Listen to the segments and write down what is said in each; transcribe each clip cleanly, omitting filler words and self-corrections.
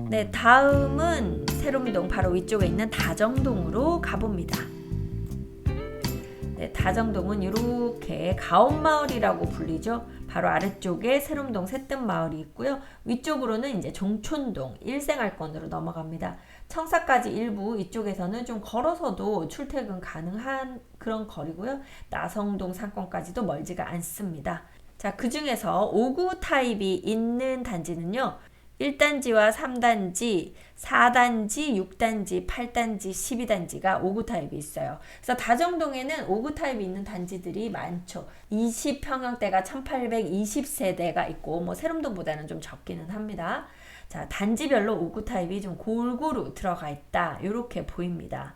네, 다음은 세롬동 바로 위쪽에 있는 다정동으로 가봅니다. 네, 다정동은 이렇게 가온마을이라고 불리죠. 바로 아래쪽에 세롬동 새뜸마을이 있고요. 위쪽으로는 이제 종촌동 일생활권으로 넘어갑니다. 청사까지 일부 이쪽에서는 좀 걸어서도 출퇴근 가능한 그런 거리고요. 나성동 상권까지도 멀지가 않습니다. 자, 그 중에서 5구 타입이 있는 단지는요. 1단지와 3단지, 4단지, 6단지, 8단지, 12단지가 5구 타입이 있어요. 그래서 다정동에는 5구 타입이 있는 단지들이 많죠. 20평형대가 1820세대가 있고 뭐 세롬동보다는 좀 적기는 합니다. 자, 단지별로 5구 타입이 좀 골고루 들어가 있다. 이렇게 보입니다.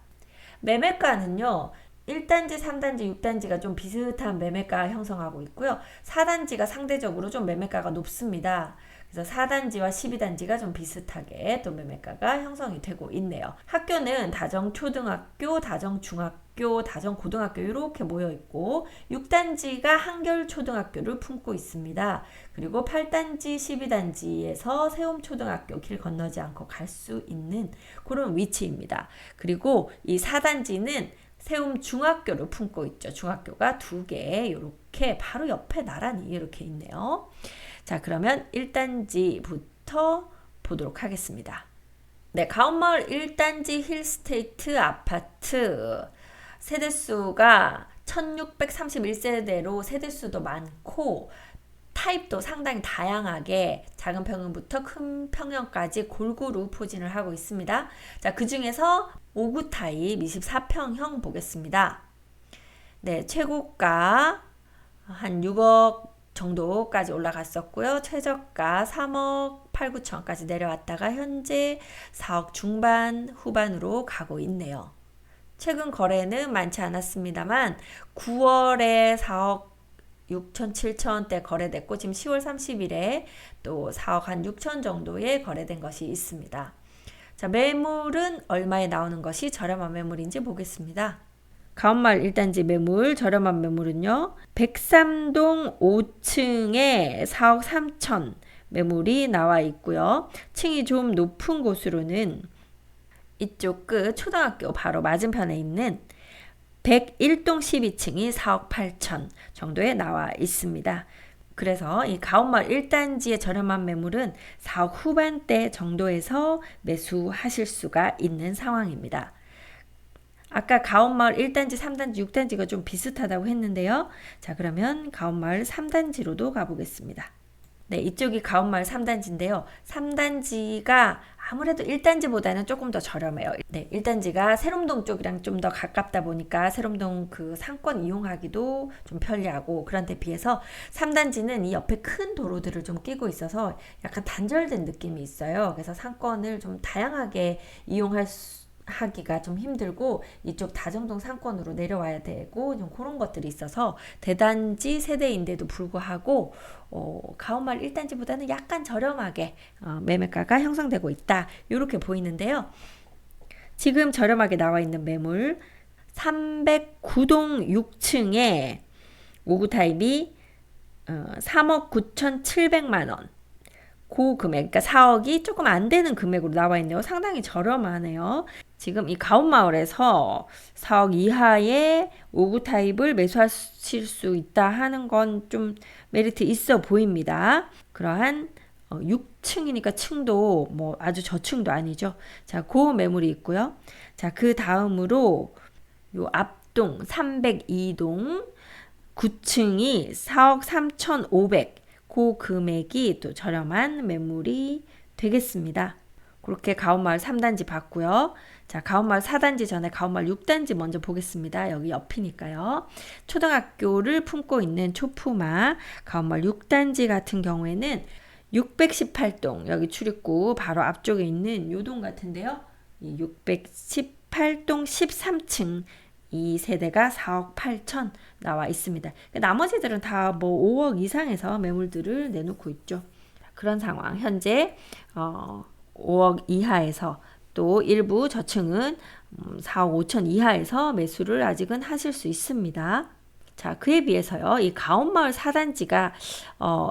매매가는요. 1단지, 3단지, 6단지가 좀 비슷한 매매가 형성하고 있고요. 4단지가 상대적으로 좀 매매가가 높습니다. 그래서 4단지와 12단지가 좀 비슷하게 또 매매가가 형성이 되고 있네요. 학교는 다정초등학교, 다정중학교, 다정고등학교 이렇게 모여 있고 6단지가 한결초등학교를 품고 있습니다. 그리고 8단지, 12단지에서 세움초등학교 길 건너지 않고 갈 수 있는 그런 위치입니다. 그리고 이 4단지는 세움중학교를 품고 있죠. 중학교가 2개 이렇게 바로 옆에 나란히 이렇게 있네요. 자, 그러면 1단지부터 보도록 하겠습니다. 네, 가온마을 1단지 힐스테이트 아파트 세대수가 1631세대로 세대수도 많고 타입도 상당히 다양하게 작은 평형부터 큰 평형까지 골고루 포진을 하고 있습니다. 자, 그 중에서 5구 타입 24평형 보겠습니다. 네, 최고가 한 6억 정도까지 올라갔었고요. 최저가 3억 8, 9천까지 내려왔다가 현재 4억 중반 후반으로 가고 있네요. 최근 거래는 많지 않았습니다만 9월에 4억 6천, 7천대 거래됐고 지금 10월 30일에 또 4억 한 6천 정도에 거래된 것이 있습니다. 자, 매물은 얼마에 나오는 것이 저렴한 매물인지 보겠습니다. 가온마을 1단지 매물, 저렴한 매물은요. 103동 5층에 4억 3천 매물이 나와 있고요. 층이 좀 높은 곳으로는 이쪽 끝 초등학교 바로 맞은편에 있는 101동 12층이 4억 8천 정도에 나와 있습니다. 그래서 이 가온마을 1단지의 저렴한 매물은 4억 후반대 정도에서 매수하실 수가 있는 상황입니다. 아까 가온마을 1단지, 3단지, 6단지가 좀 비슷하다고 했는데요. 자, 그러면 가온마을 3단지로도 가보겠습니다. 네, 이쪽이 가온마을 3단지인데요. 3단지가 아무래도 1단지보다는 조금 더 저렴해요. 네, 1단지가 세롬동 쪽이랑 좀 더 가깝다 보니까 세롬동 그 상권 이용하기도 좀 편리하고 그런 데 비해서 3단지는 이 옆에 큰 도로들을 좀 끼고 있어서 약간 단절된 느낌이 있어요. 그래서 상권을 좀 다양하게 하기가 좀 힘들고 이쪽 다정동 상권으로 내려와야 되고 좀 그런 것들이 있어서 대단지 세대인데도 불구하고 가온마을 1단지보다는 약간 저렴하게 매매가가 형성되고 있다. 이렇게 보이는데요. 지금 저렴하게 나와 있는 매물 309동 6층에 5구 타입이 3억 9,700만 원 그 금액, 그러니까 4억이 조금 안 되는 금액으로 나와 있네요. 상당히 저렴하네요. 지금 이 가온마을에서 4억 이하의 5구 타입을 매수하실 수 있다 하는 건 좀 메리트 있어 보입니다. 그러한 6층이니까 층도 뭐 아주 저층도 아니죠. 자, 그 매물이 있고요. 자, 그 다음으로 요 앞동 302동 9층이 4억 3,500 그 금액이 또 저렴한 매물이 되겠습니다. 그렇게 가온마을 3단지 봤고요. 자, 가온마을 4단지 전에 가온마을 6단지 먼저 보겠습니다. 여기 옆이니까요. 초등학교를 품고 있는 초품화 가온마을 6단지 같은 경우에는 618동 여기 출입구 바로 앞쪽에 있는 요동 같은데요. 618동 13층 이 세대가 4억 8천 나와 있습니다. 나머지들은 다 뭐 5억 이상에서 매물들을 내놓고 있죠. 그런 상황. 현재 5억 이하에서 또 일부 저층은 4억 5천 이하에서 매수를 아직은 하실 수 있습니다. 자, 그에 비해서요, 이 가온마을 4단지가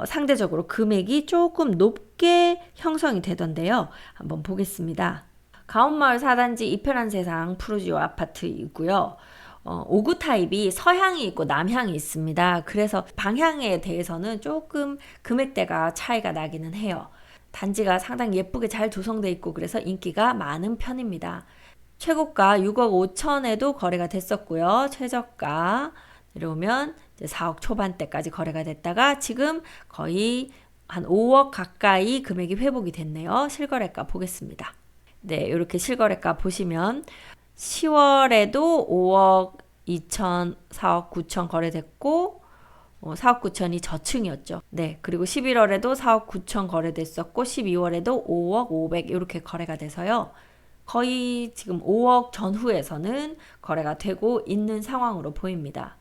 상대적으로 금액이 조금 높게 형성이 되던데요. 한번 보겠습니다. 가온마을 4단지 이편한 세상 푸르지오 아파트이고요. 5구 타입이 서향이 있고 남향이 있습니다. 그래서 방향에 대해서는 조금 금액대가 차이가 나기는 해요. 단지가 상당히 예쁘게 잘 조성되어 있고 그래서 인기가 많은 편입니다. 최고가 6억 5천에도 거래가 됐었고요. 최저가 내려오면 이제 4억 초반대까지 거래가 됐다가 지금 거의 한 5억 가까이 금액이 회복이 됐네요. 실거래가 보겠습니다. 네, 이렇게 실거래가 보시면 10월에도 5억 2천, 4억 9천 거래됐고 4억 9천이 저층이었죠. 네, 그리고 11월에도 4억 9천 거래됐었고 12월에도 5억 500 이렇게 거래가 돼서요. 거의 지금 5억 전후에서는 거래가 되고 있는 상황으로 보입니다.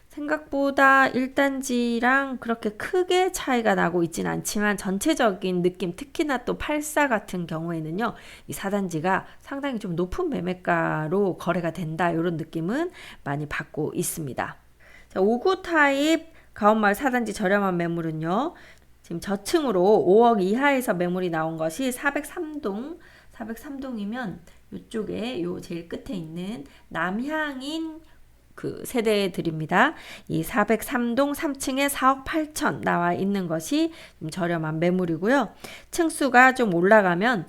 생각보다 1단지랑 그렇게 크게 차이가 나고 있진 않지만 전체적인 느낌, 특히나 또 84 같은 경우에는요, 이 4단지가 상당히 좀 높은 매매가로 거래가 된다, 이런 느낌은 많이 받고 있습니다. 자, 5구 타입 가온마을 4단지 저렴한 매물은요, 지금 저층으로 5억 이하에서 매물이 나온 것이 403동, 403동이면 이쪽에 요 제일 끝에 있는 남향인 그 세대들입니다. 이 403동 3층에 4억 8천 나와 있는 것이 좀 저렴한 매물이고요. 층수가 좀 올라가면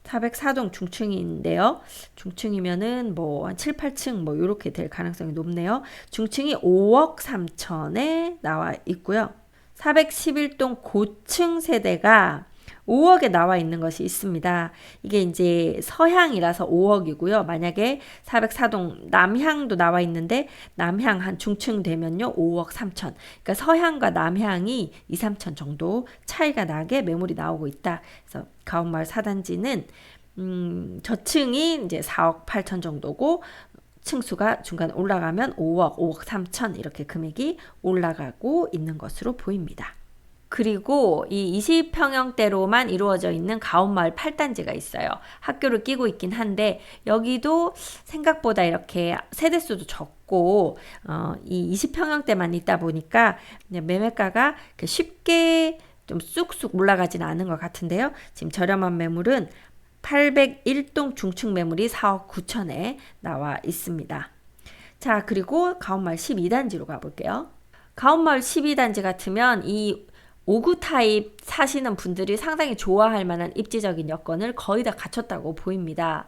404동 중층인데요. 중층이면은 뭐 한 7, 8층 뭐 이렇게 될 가능성이 높네요. 중층이 5억 3천에 나와 있고요. 411동 고층 세대가 5억에 나와 있는 것이 있습니다. 이게 이제 서향이라서 5억이고요. 만약에 404동 남향도 나와 있는데 남향 한 중층 되면요 5억 3천. 그러니까 서향과 남향이 2, 3천 정도 차이가 나게 매물이 나오고 있다. 그래서 가온마을 4단지는 저층이 이제 4억 8천 정도고 층수가 중간에 올라가면 5억, 5억 3천 이렇게 금액이 올라가고 있는 것으로 보입니다. 그리고 이 20평형대로만 이루어져 있는 가온마을 8단지가 있어요. 학교를 끼고 있긴 한데 여기도 생각보다 이렇게 세대수도 적고 이 20평형대만 있다 보니까 매매가가 쉽게 좀 쑥쑥 올라가지는 않은 것 같은데요. 지금 저렴한 매물은 801동 중층 매물이 4억 9천에 나와 있습니다. 자, 그리고 가온마을 12단지로 가볼게요. 가온마을 12단지 같으면 이 5구 타입 사시는 분들이 상당히 좋아할 만한 입지적인 여건을 거의 다 갖췄다고 보입니다.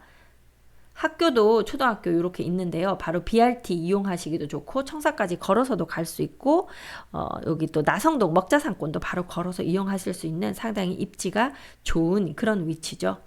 학교도 초등학교 이렇게 있는데요. 바로 BRT 이용하시기도 좋고 청사까지 걸어서도 갈 수 있고 여기 또 나성동 먹자상권도 바로 걸어서 이용하실 수 있는 상당히 입지가 좋은 그런 위치죠.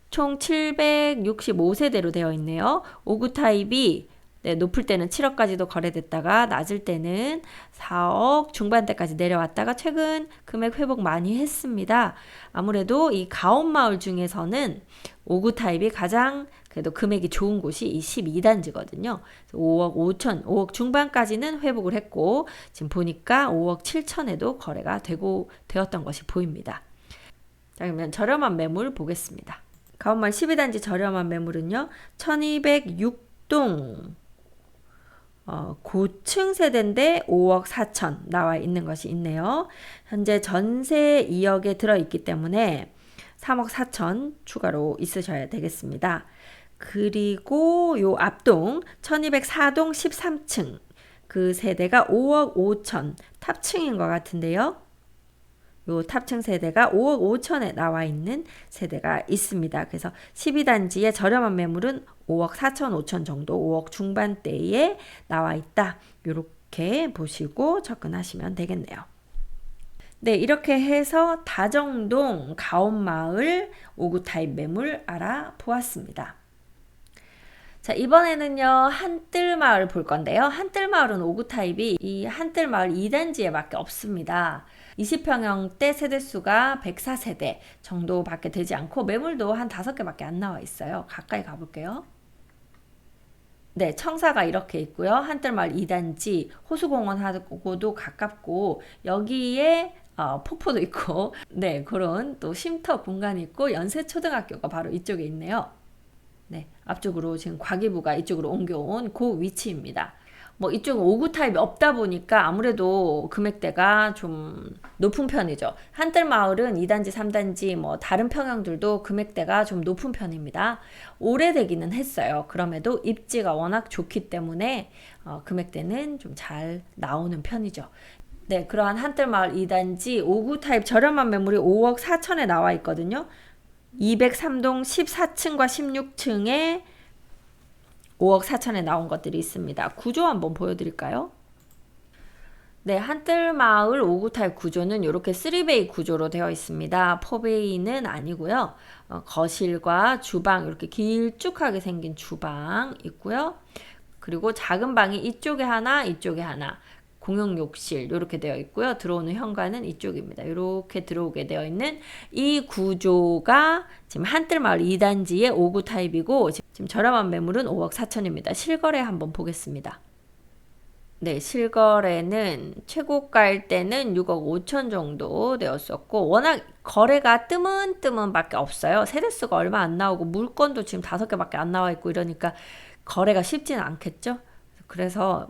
총 765세대로 되어 있네요. 5구 타입이 높을 때는 7억까지도 거래됐다가 낮을 때는 4억 중반대까지 내려왔다가 최근 금액 회복 많이 했습니다. 아무래도 이 가온마을 중에서는 5구 타입이 가장 그래도 금액이 좋은 곳이 이 12단지거든요. 5억 5천, 5억 중반까지는 회복을 했고 지금 보니까 5억 7천에도 거래가 되었던 것이 보입니다. 자, 그러면 저렴한 매물 보겠습니다. 가온마을 12단지 저렴한 매물은요. 1206동 고층 세대인데 5억 4천 나와 있는 것이 있네요. 현재 전세 2억에 들어있기 때문에 3억 4천 추가로 있으셔야 되겠습니다. 그리고 요 앞동 1204동 13층 그 세대가 5억 5천 탑층인 것 같은데요. 요 탑층 세대가 5억 5천에 나와 있는 세대가 있습니다. 그래서 12단지의 저렴한 매물은 5억 4천 5천 정도 5억 중반대에 나와 있다. 이렇게 보시고 접근하시면 되겠네요. 네, 이렇게 해서 다정동 가온마을 5구 타입 매물 알아보았습니다. 자, 이번에는요 한뜰마을 볼 건데요. 한뜰마을은 5구 타입이 이 한뜰마을 2단지에 밖에 없습니다. 20평형대 세대수가 104세대 정도밖에 되지 않고 매물도 한 5개밖에 안 나와 있어요. 가까이 가볼게요. 네, 청사가 이렇게 있고요. 한뜰마을 2단지 호수공원하고도 가깝고 여기에 폭포도 있고 네, 그런 또 쉼터 공간이 있고 연세초등학교가 바로 이쪽에 있네요. 네, 앞쪽으로 지금 과기부가 이쪽으로 옮겨온 그 위치입니다. 뭐 이쪽은 5구 타입이 없다 보니까 아무래도 금액대가 좀 높은 편이죠. 한뜰마을은 2단지, 3단지 뭐 다른 평형들도 금액대가 좀 높은 편입니다. 오래되기는 했어요. 그럼에도 입지가 워낙 좋기 때문에 금액대는 좀 잘 나오는 편이죠. 네, 그러한 한뜰마을 2단지 5구 타입 저렴한 매물이 5억 4천에 나와 있거든요. 203동 14층과 16층에 5억 4천에 나온 것들이 있습니다. 구조 한번 보여드릴까요? 네, 한뜰마을 5구 타입 구조는 이렇게 3베이 구조로 되어 있습니다. 4베이는 아니고요. 거실과 주방 이렇게 길쭉하게 생긴 주방 있고요. 그리고 작은 방이 이쪽에 하나, 이쪽에 하나. 공용 욕실 이렇게 되어 있고요. 들어오는 현관은 이쪽입니다. 이렇게 들어오게 되어 있는 이 구조가 지금 한뜰마을 2단지의 5구 타입이고 지금 저렴한 매물은 5억 4천입니다. 실거래 한번 보겠습니다. 네, 실거래는 최고가일 때는 6억 5천 정도 되었었고 워낙 거래가 뜨문뜨문 밖에 없어요. 세대수가 얼마 안 나오고 물건도 지금 5개밖에 안 나와 있고 이러니까 거래가 쉽지는 않겠죠. 그래서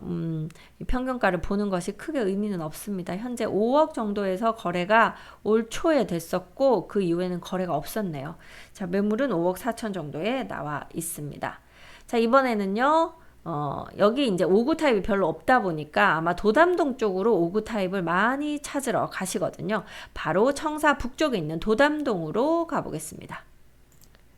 평균가를 보는 것이 크게 의미는 없습니다. 현재 5억 정도에서 거래가 올 초에 됐었고 그 이후에는 거래가 없었네요. 자, 매물은 5억 4천 정도에 나와 있습니다. 자, 이번에는요. 여기 이제 5구 타입이 별로 없다 보니까 아마 도담동 쪽으로 5구 타입을 많이 찾으러 가시거든요. 바로 청사 북쪽에 있는 도담동으로 가보겠습니다.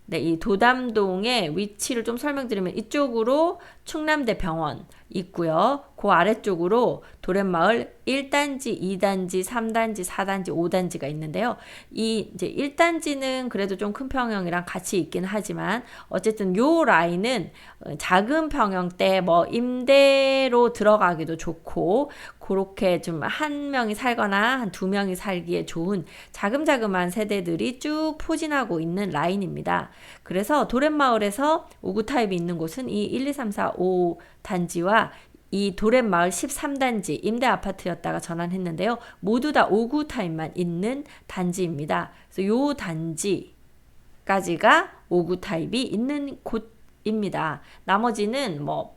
네, 이 도담동의 위치를 좀 설명드리면 이쪽으로 충남대 병원 있고요. 그 아래쪽으로 도렛마을 1단지, 2단지, 3단지, 4단지, 5단지가 있는데요. 이 이제 1단지는 그래도 좀 큰 평형이랑 같이 있긴 하지만 어쨌든 요 라인은 작은 평형대 뭐 임대로 들어가기도 좋고 그렇게 좀 한 명이 살거나 한 두 명이 살기에 좋은 자금자금한 세대들이 쭉 포진하고 있는 라인입니다. 그래서 도렛마을에서 5구 타입이 있는 곳은 이 1, 2, 3, 4, 5단지와 이 도렛마을 13단지 임대 아파트였다가 전환했는데요. 모두 다 5구 타입만 있는 단지입니다. 그래서 요 단지까지가 5구 타입이 있는 곳입니다. 나머지는 뭐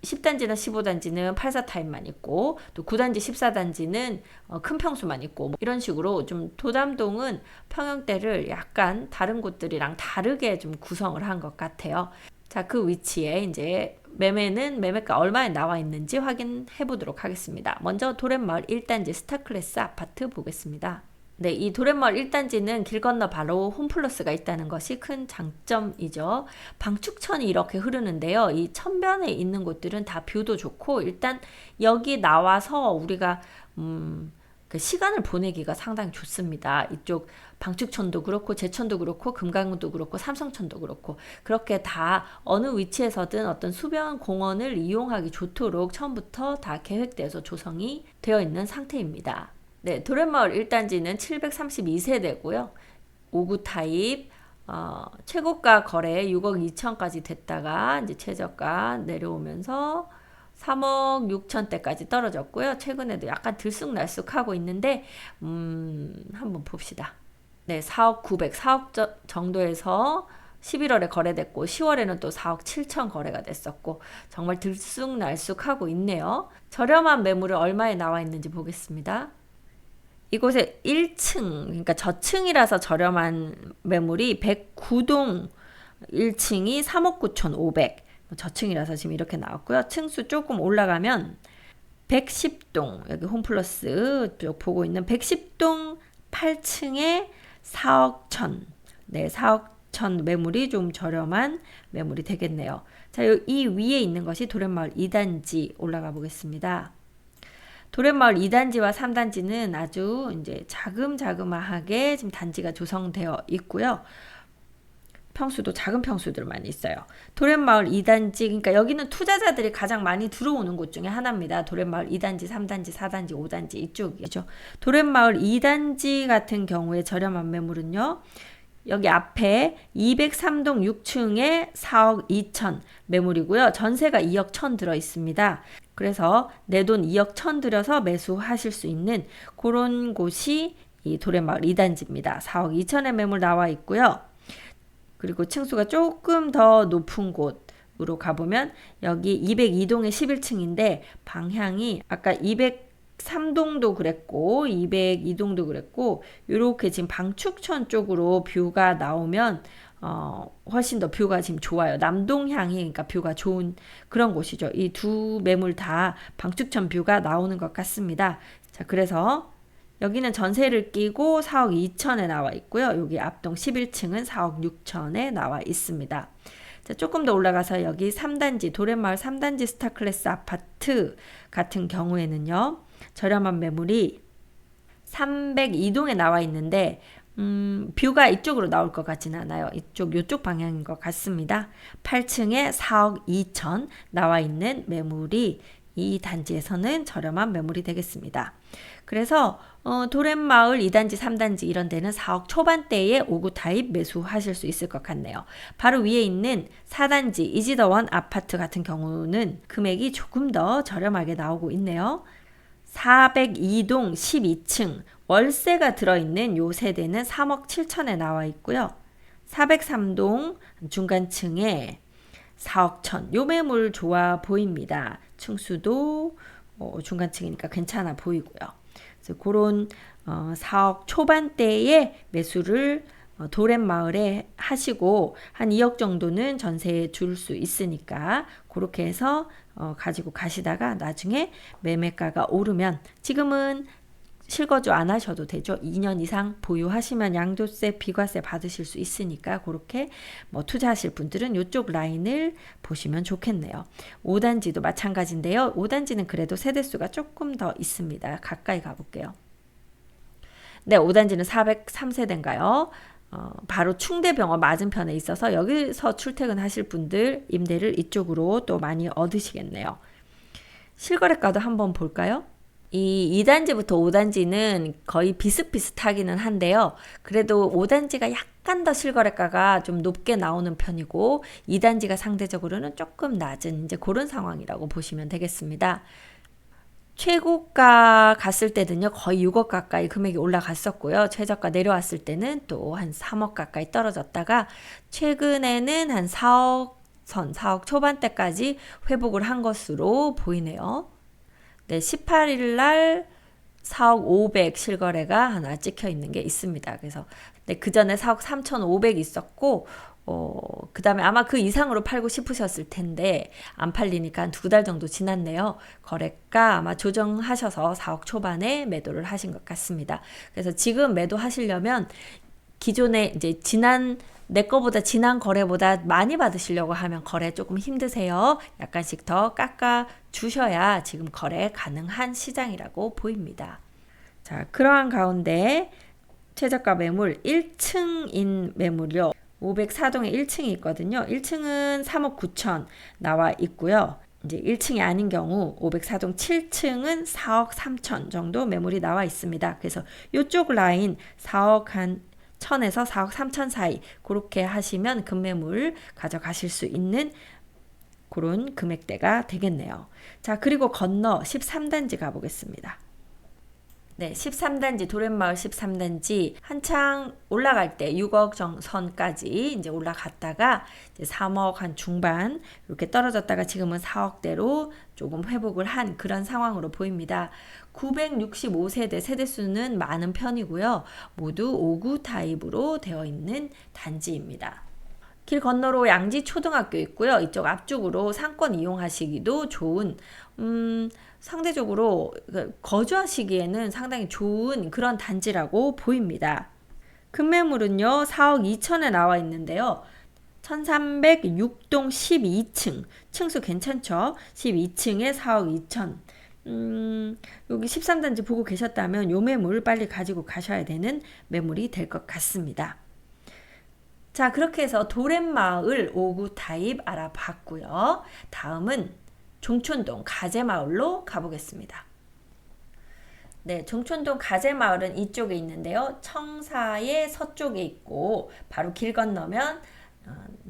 10단지나 15단지는 84 타입만 있고 또 9단지 14단지는 큰 평수만 있고 뭐 이런 식으로 좀 도담동은 평형대를 약간 다른 곳들이랑 다르게 좀 구성을 한 것 같아요. 자, 그 위치에 이제 매매는 매매가 얼마에 나와 있는지 확인해 보도록 하겠습니다. 먼저 도렛마을 1단지 스타클래스 아파트 보겠습니다. 네, 이 도렛마을 1단지는 길 건너 바로 홈플러스가 있다는 것이 큰 장점이죠. 방축천이 이렇게 흐르는데요. 이 천변에 있는 곳들은 다 뷰도 좋고 일단 여기 나와서 우리가 그 시간을 보내기가 상당히 좋습니다. 이쪽 방축천도 그렇고 제천도 그렇고 금강도 그렇고 삼성천도 그렇고 그렇게 다 어느 위치에서든 어떤 수변 공원을 이용하기 좋도록 처음부터 다 계획돼서 조성이 되어 있는 상태입니다. 네, 도렛마을 1단지는 732세대고요. 5구 타입 최고가 거래 6억 2천까지 됐다가 이제 최저가 내려오면서 3억 6천대까지 떨어졌고요. 최근에도 약간 들쑥날쑥하고 있는데 한번 봅시다. 네, 4억 900, 4억 정도에서 11월에 거래됐고 10월에는 또 4억 7천 거래가 됐었고 정말 들쑥날쑥하고 있네요. 저렴한 매물은 얼마에 나와 있는지 보겠습니다. 이곳에 1층, 그러니까 저층이라서 저렴한 매물이 109동 1층이 3억 9천5백 저층이라서 지금 이렇게 나왔고요. 층수 조금 올라가면 110동 여기 홈플러스 쪽 보고 있는 110동 8층에 4억 천 네, 4억 천 매물이 좀 저렴한 매물이 되겠네요. 자, 이 위에 있는 것이 도렛마을 2단지 올라가 보겠습니다. 도렛마을 2단지와 3단지는 아주 이제 자금자금하게 지금 단지가 조성되어 있고요. 평수도 작은 평수들만 있어요. 도렛마을 2단지, 그러니까 여기는 투자자들이 가장 많이 들어오는 곳 중에 하나입니다. 도렛마을 2단지, 3단지, 4단지, 5단지 이쪽이죠. 도렛마을 2단지 같은 경우에 저렴한 매물은요. 여기 앞에 203동 6층에 4억 2천 매물이고요. 전세가 2억 1천 들어 있습니다. 그래서 내 돈 2억 1천 들여서 매수하실 수 있는 그런 곳이 이 도렛마을 2단지입니다. 4억 2천의 매물 나와 있고요. 그리고 층수가 조금 더 높은 곳 으로 가보면 여기 202동의 11층인데 방향이 아까 203동도 그랬고 202동도 그랬고 이렇게 지금 방축천 쪽으로 뷰가 나오면 훨씬 더 뷰가 지금 좋아요. 남동향이 그러니까 뷰가 좋은 그런 곳이죠. 이 두 매물 다 방축천 뷰가 나오는 것 같습니다. 자, 그래서 여기는 전세를 끼고 4억 2천에 나와 있고요. 여기 앞동 11층은 4억 6천에 나와 있습니다. 자, 조금 더 올라가서 여기 3단지 도련마을 3단지 스타클래스 아파트 같은 경우에는요. 저렴한 매물이 302동에 나와 있는데 뷰가 이쪽으로 나올 것 같지는 않아요. 요쪽 방향인 것 같습니다. 8층에 4억 2천 나와 있는 매물이 이 단지에서는 저렴한 매물이 되겠습니다. 그래서 도련마을 2단지, 3단지 이런 데는 4억 초반대에 5구 타입 매수하실 수 있을 것 같네요. 바로 위에 있는 4단지 이지더원 아파트 같은 경우는 금액이 조금 더 저렴하게 나오고 있네요. 402동 12층 월세가 들어있는 요 세대는 3억 7천에 나와 있고요. 403동 중간층에 4억 천. 요 매물 좋아 보입니다. 층수도 중간층이니까 괜찮아 보이고요. 그래서 그런 4억 초반대의 매수를 도련마을에 하시고 한 2억 정도는 전세에 줄 수 있으니까 그렇게 해서 가지고 가시다가 나중에 매매가가 오르면 지금은 실거주 안 하셔도 되죠. 2년 이상 보유하시면 양도세, 비과세 받으실 수 있으니까 그렇게 투자하실 분들은 이쪽 라인을 보시면 좋겠네요. 5단지도 마찬가지인데요. 5단지는 그래도 세대수가 조금 더 있습니다. 가까이 가볼게요. 네, 5단지는 403세대인가요? 바로 충대병원 맞은편에 있어서 여기서 출퇴근하실 분들 임대를 이쪽으로 또 많이 얻으시겠네요. 실거래가도 한번 볼까요? 이 2단지부터 5단지는 거의 비슷비슷하기는 한데요. 그래도 5단지가 약간 더 실거래가가 좀 높게 나오는 편이고 2단지가 상대적으로는 조금 낮은 이제 그런 상황이라고 보시면 되겠습니다. 최고가 갔을 때는요 거의 6억 가까이 금액이 올라갔었고요. 최저가 내려왔을 때는 또 한 3억 가까이 떨어졌다가 최근에는 한 4억 초반대까지 회복을 한 것으로 보이네요. 네, 18일 날 4억 500 실거래가 하나 찍혀 있는 게 있습니다. 그래서 네, 그 전에 4억 3,500 있었고 그 다음에 아마 그 이상으로 팔고 싶으셨을 텐데 안 팔리니까 한 2달 정도 지났네요. 거래가 아마 조정하셔서 4억 초반에 매도를 하신 것 같습니다. 그래서 지금 매도하시려면 기존에 이제 내 거보다 지난 거래보다 많이 받으시려고 하면 거래 조금 힘드세요. 약간씩 더 깎아 주셔야 지금 거래 가능한 시장이라고 보입니다. 자, 그러한 가운데 최저가 매물 1층인 매물이요. 504동에 1층이 있거든요. 1층은 3억 9천 나와 있고요. 이제 1층이 아닌 경우 504동 7층은 4억 3천 정도 매물이 나와 있습니다. 그래서 이쪽 라인 4억 한 1000에서 4억 3천 사이 그렇게 하시면 급매물 가져가실 수 있는 그런 금액대가 되겠네요. 자, 그리고 건너 13단지 가보겠습니다. 네, 13단지 도련마을 13단지 한창 올라갈 때 6억 선까지 이제 올라갔다가 이제 3억 한 중반 이렇게 떨어졌다가 지금은 4억대로 조금 회복을 한 그런 상황으로 보입니다. 965세대 세대수는 많은 편이고요. 모두 5구 타입으로 되어 있는 단지입니다. 길 건너로 양지초등학교 있고요. 이쪽 앞쪽으로 상권 이용하시기도 좋은 상대적으로 거주하시기에는 상당히 좋은 그런 단지라고 보입니다. 급매물은요 4억 2천에 나와 있는데요. 1306동 12층 층수 괜찮죠? 12층에 4억 2천 여기 13단지 보고 계셨다면 요 매물 빨리 가지고 가셔야 되는 매물이 될 것 같습니다. 자, 그렇게 해서 도련마을 5구 타입 알아봤고요. 다음은 종촌동 가재마을로 가보겠습니다. 네, 종촌동 가재마을은 이쪽에 있는데요. 청사의 서쪽에 있고 바로 길 건너면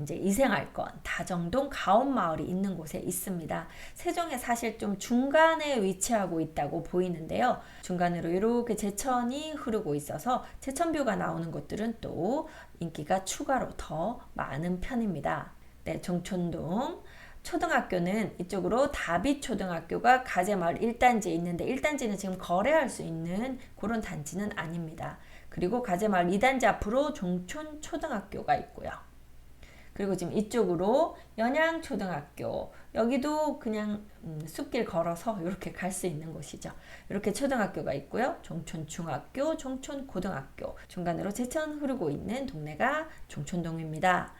이제 이생할권 다정동 가온마을이 있는 곳에 있습니다. 세종에 사실 좀 중간에 위치하고 있다고 보이는데요. 중간으로 이렇게 제천이 흐르고 있어서 제천뷰가 나오는 곳들은 또 인기가 추가로 더 많은 편입니다. 네, 종촌동. 초등학교는 이쪽으로 다비초등학교가 가재마을 1단지에 있는데 1단지는 지금 거래할 수 있는 그런 단지는 아닙니다. 그리고 가재마을 2단지 앞으로 종촌초등학교가 있고요. 그리고 지금 이쪽으로 연양초등학교, 여기도 그냥 숲길 걸어서 이렇게 갈 수 있는 곳이죠. 이렇게 초등학교가 있고요. 종촌중학교, 종촌고등학교, 중간으로 제천 흐르고 있는 동네가 종촌동입니다.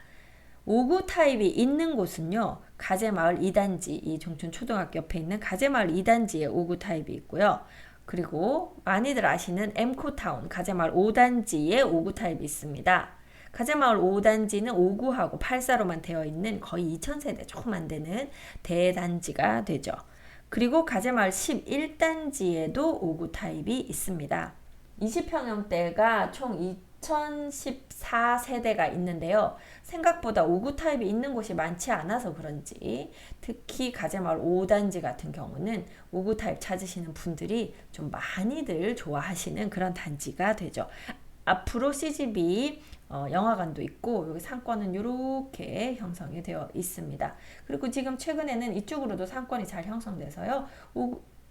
5구 타입이 있는 곳은요, 가재마을 2단지, 이 종촌초등학교 옆에 있는 가재마을 2단지에 5구 타입이 있고요. 그리고 많이들 아시는 엠코타운 가재마을 5단지에 5구 타입이 있습니다. 가재마을 5단지는 5구하고 8사로만 되어 있는 거의 2000세대 조금 안 되는 대단지가 되죠. 그리고 가재마을 11단지에도 5구 타입이 있습니다. 20평형대가 총 2014세대가 있는데요. 생각보다 5구 타입이 있는 곳이 많지 않아서 그런지 특히 가재마을 5단지 같은 경우는 5구 타입 찾으시는 분들이 좀 많이들 좋아하시는 그런 단지가 되죠. 앞으로 CGV 영화관도 있고 여기 상권은 이렇게 형성이 되어 있습니다. 그리고 지금 최근에는 이쪽으로도 상권이 잘 형성돼서요.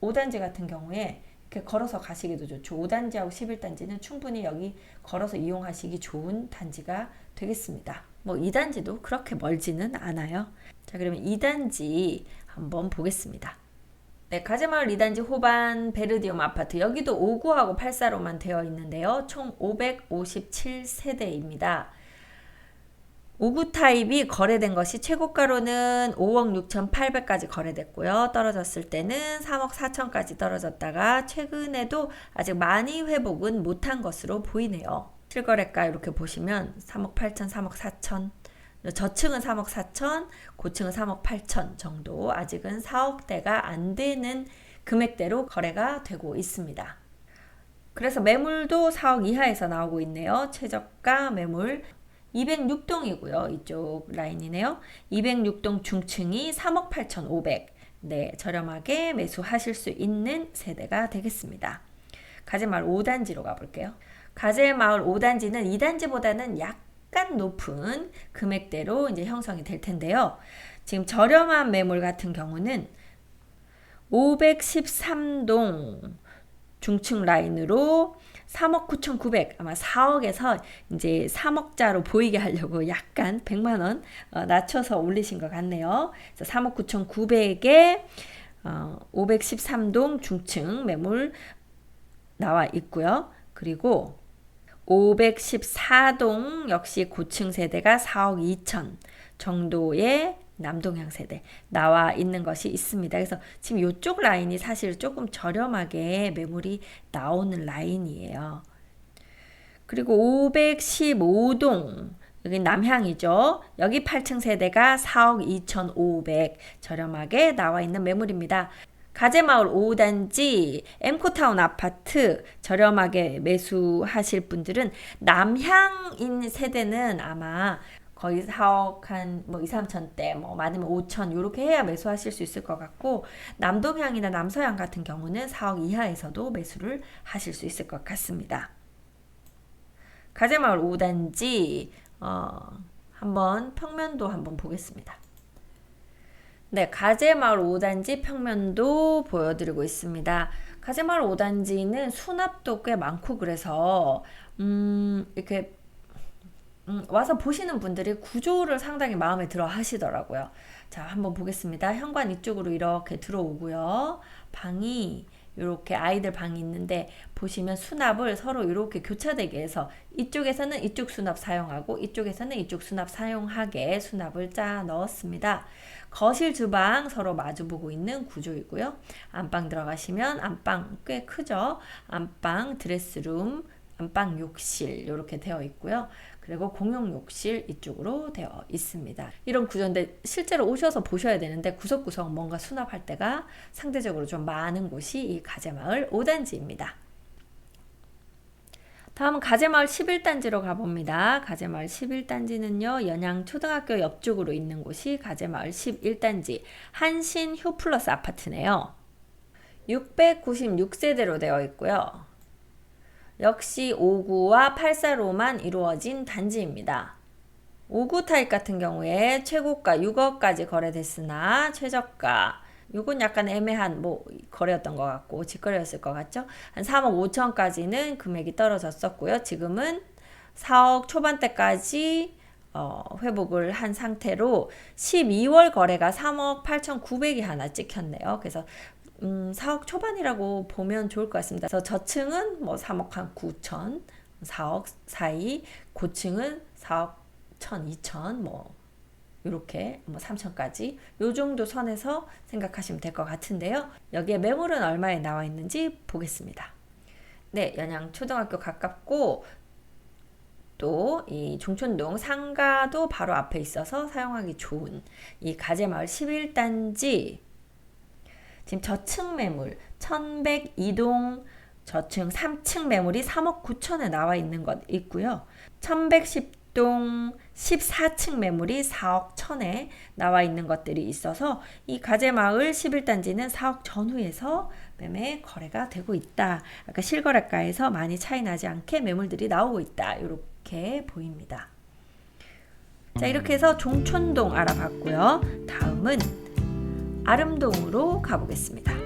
5단지 같은 경우에 이렇게 걸어서 가시기도 좋죠. 5단지하고 11단지는 충분히 여기 걸어서 이용하시기 좋은 단지가 되겠습니다. 뭐 2단지도 그렇게 멀지는 않아요. 자, 그러면 2단지 한번 보겠습니다. 네, 가재마을 2단지 호반 베르디움 아파트, 여기도 5구하고 8사로만 되어 있는데요. 총 557세대입니다. 5구 타입이 거래된 것이 최고가로는 5억 6,800까지 거래됐고요. 떨어졌을 때는 3억 4천까지 떨어졌다가 최근에도 아직 많이 회복은 못한 것으로 보이네요. 실거래가 이렇게 보시면 3억 8천, 3억 4천, 저층은 3억 4천, 고층은 3억 8천 정도, 아직은 4억대가 안 되는 금액대로 거래가 되고 있습니다. 그래서 매물도 4억 이하에서 나오고 있네요. 최저가 매물 206동이고요. 이쪽 라인이네요. 206동 중층이 3억 8,500. 네, 저렴하게 매수하실 수 있는 세대가 되겠습니다. 가재마을 5단지로 가볼게요. 가재마을 5단지는 2단지보다는 약간 높은 금액대로 이제 형성이 될 텐데요. 지금 저렴한 매물 같은 경우는 513동 중층 라인으로 3억 9,900, 아마 4억에서 이제 3억자로 보이게 하려고 약간 100만원 낮춰서 올리신 것 같네요. 그래서 3억 9,900에 513동 중층 매물 나와 있고요. 그리고 514동 역시 고층 세대가 4억 2천 정도의 남동향 세대 나와 있는 것이 있습니다. 그래서 지금 이쪽 라인이 사실 조금 저렴하게 매물이 나오는 라인이에요. 그리고 515동 여기 남향이죠. 여기 8층 세대가 4억 2,500 저렴하게 나와 있는 매물입니다. 가재마을 5단지 엠코타운 아파트 저렴하게 매수하실 분들은 남향인 세대는 아마 거의 4억 한 뭐 2, 3천대 뭐 많으면 5천 이렇게 해야 매수하실 수 있을 것 같고, 남동향이나 남서향 같은 경우는 4억 이하에서도 매수를 하실 수 있을 것 같습니다. 가재마을 5단지 한번 평면도 한번 보겠습니다. 네, 가재마을 5단지 평면도 보여드리고 있습니다. 가재마을 5단지는 수납도 꽤 많고 그래서 이렇게 와서 보시는 분들이 구조를 상당히 마음에 들어 하시더라고요. 자, 한번 보겠습니다. 현관 이쪽으로 이렇게 들어오고요. 방이 이렇게 아이들 방이 있는데 보시면 수납을 서로 이렇게 교차되게 해서 이쪽에서는 이쪽 수납 사용하고 이쪽에서는 이쪽 수납 사용하게 수납을 짜 넣었습니다. 거실 주방 서로 마주보고 있는 구조이고요. 안방 들어가시면 안방 꽤 크죠. 안방 드레스룸, 안방 욕실 이렇게 되어 있고요. 그리고 공용 욕실 이쪽으로 되어 있습니다. 이런 구조인데 실제로 오셔서 보셔야 되는데 구석구석 뭔가 수납할 때가 상대적으로 좀 많은 곳이 이 가재마을 5단지입니다. 다음은 가재마을 11단지로 가봅니다. 가재마을 11단지는요. 연양초등학교 옆쪽으로 있는 곳이 가재마을 11단지 한신 휴플러스 아파트네요. 696세대로 되어 있고요. 역시 5구와 8사로만 이루어진 단지입니다. 5구 타입 같은 경우에 최고가 6억까지 거래됐으나 최저가 요건 약간 애매한 거래였던 것 같고 직거래였을 것 같죠. 한 3억 5천까지는 금액이 떨어졌었고요. 지금은 4억 초반대까지 회복을 한 상태로 12월 거래가 3억 8,900이 하나 찍혔네요. 그래서 4억 초반이라고 보면 좋을 것 같습니다. 그래서 저층은 3억 한 9천, 4억 사이, 고층은 4억 1천, 2천, 이렇게 3천까지 요 정도 선에서 생각하시면 될 것 같은데요. 여기에 매물은 얼마에 나와 있는지 보겠습니다. 네, 연양 초등학교 가깝고 또 이 종촌동 상가도 바로 앞에 있어서 사용하기 좋은 이 가재마을 11단지 지금 저층 매물 1102동 저층 3층 매물이 3억 9천에 나와 있는 것 있고요. 1110동 14층 매물이 4억 1천에 나와 있는 것들이 있어서 이 가재마을 11단지는 4억 전후에서 매매 거래가 되고 있다. 아까 실거래가에서 많이 차이 나지 않게 매물들이 나오고 있다. 이렇게 보입니다. 자, 이렇게 해서 종촌동 알아봤고요. 다음은 아름동으로 가보겠습니다.